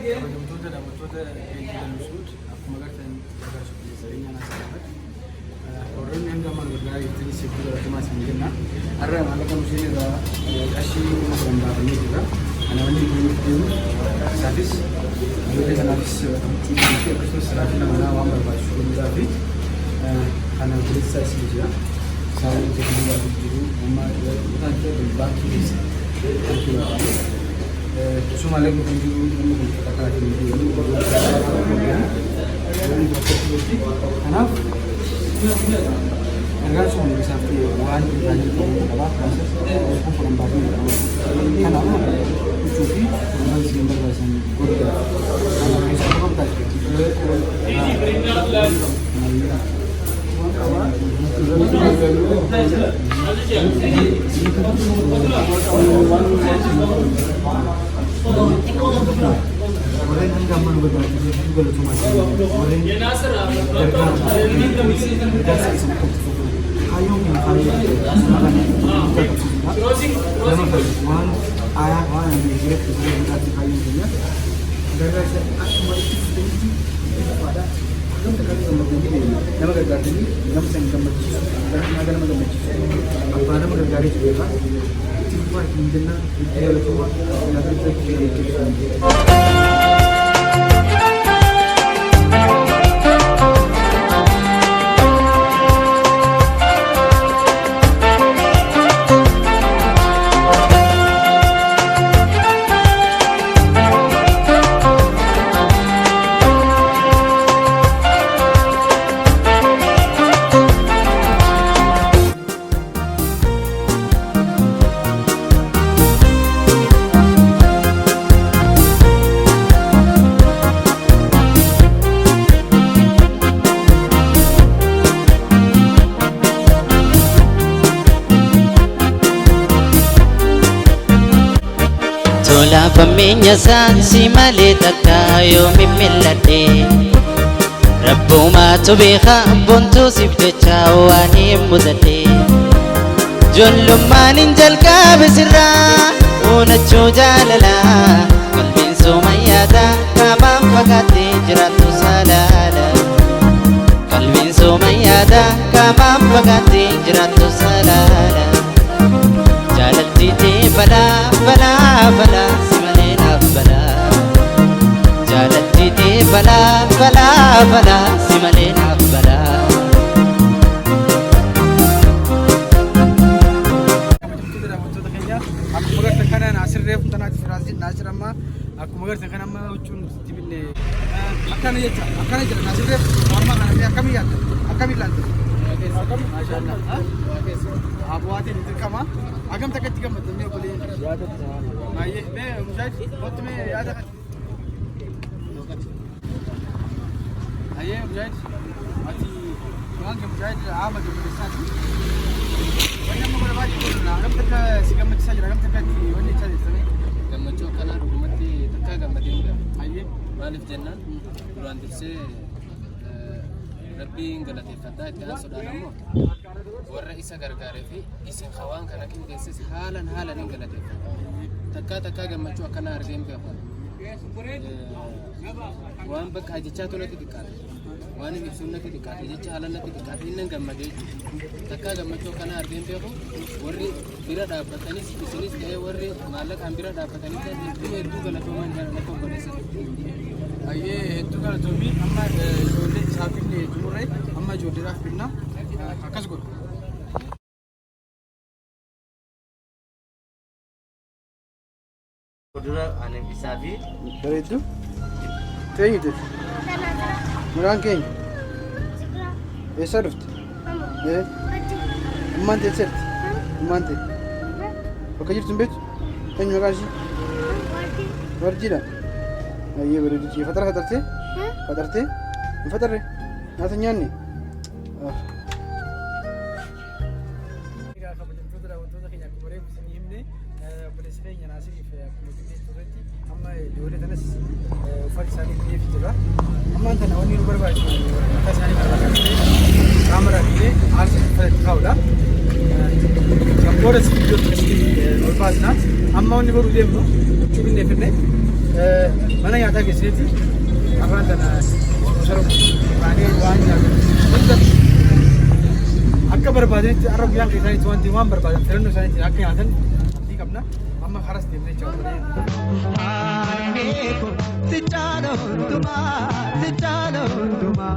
kabajamtoota daawwattoota Geejjiba Nusuut akkuma agartan gargaarsa qilleensareenyaa naasifamatti warroonni hanga ammaan gargaaraa jirtanis hedduu baratamaa isin jenna. Har'a maallaqa Museen irraa qarshii kuma kudhan baafamee jira. Kana wanti deemu isaafis ijoollee kanaafis huccuu fi akkasumas raafina manaa waan barbaachisu godhuudhaa fi kana bilisa isin jira. Isaan hojjetamuu jiru amma baankii keessa baankii barbaadu. Cuma lagi menunjuk kata ini kenapa? Karena semua bisa diwan dilanjut apa proses pengembangan kenapa? Cuci dengan simbol bahasa Korea. Kalau bisa berkontak orang yang gambar berbagi juga cuma orang kayu ayah yang dikirim ke kayu punya gara pada terkait sama ini nama gara ini nama saya gambar karena ada nama gambar apa nama gara juga buat menjelang dia cuma yang Tola pamenya si maleta yo mimilade Rabbuma tubiha buntu sifte chawani mudade Julluman jalka bisra una chujalala qalbin sumayada kama fagati jiratu salala qalbin sumayada kama fagati jiratu salala Jalatiti bala bala bala simalena bala Jalatiti bala bala bala simalena bala aku mengerti karena nasir ref tanah firasat nasir amma aku mengerti karena amma ucun tibinne akan aja nasir ref amma karena kami ya kami lanjut masyaallah abuati kama agam tak ketika matanya boleh ziyadat nah ye मैं मुझे बहुत में याद है आइए मुझे अति कौन के मुझे आम जो बेसा वanya mau berbagi dulu agam tak sigam saja agam tak di wani cari sana gammachuu kana dhugumatti takka gammadeen dha आइए maaliif jennaan duraan dursee rabbiin galateeffadhaa itti aansuudhaan ammoo warra isa gargaaree fi isin hawaan kana qindeesses haalan hin galateeffadha takkaa gammachuu akkana argeen beeku waan bakka ajechaa natti xiqqaate waan ibsuun natti xiqqaate jecha haalan natti xiqqaate inni gammadee takkaa gammachuu akkana argeen beeku warri bira dhaabbatanis isinis ta'ee warri maallaqaan bira dhaabbatanis hedduu galatooman jaalala obboleessa aye itu kalau Tommy amma ijoollee isaafillee jumurre amma ijoolleedhaaf binna akkas godhu Kudura ane bisa bi bareedu teenyite muraan keenya eessa dhufte ammaan teesseerti ammaan ta'e bakka jirtu hin beektu eenyu maqaan ishii warjiidha ayyee bareedu jee faxartee hin faxarre nyaata nyaanne kabajamtoota daawwattoota keenya akkuma reefu isin himne obboleessi keenya naasiriif akkuma qindeessu irratti amma ijoollee tanas uffata isaanii dhiyeeffi jira ammaan tana wanni nu barbaachisu mataa isaanii barbaachise kaamera illee aarsa uffata kaa'udha kan booda iddoo tokkotti ol baasna amma wanni godhuu deemnu huccuu binneeffinne mana nyaataa keessatti afaan kana osoo baanee waan nyaatu hunda akka barbaadanitti arra guyyaan keessatti wanti waan barbaadan filannoo isaaniitiin akka nyaatan abdii qabna amma karas deemnee jawwaaree Tichalo, tuma, tichalo, tuma.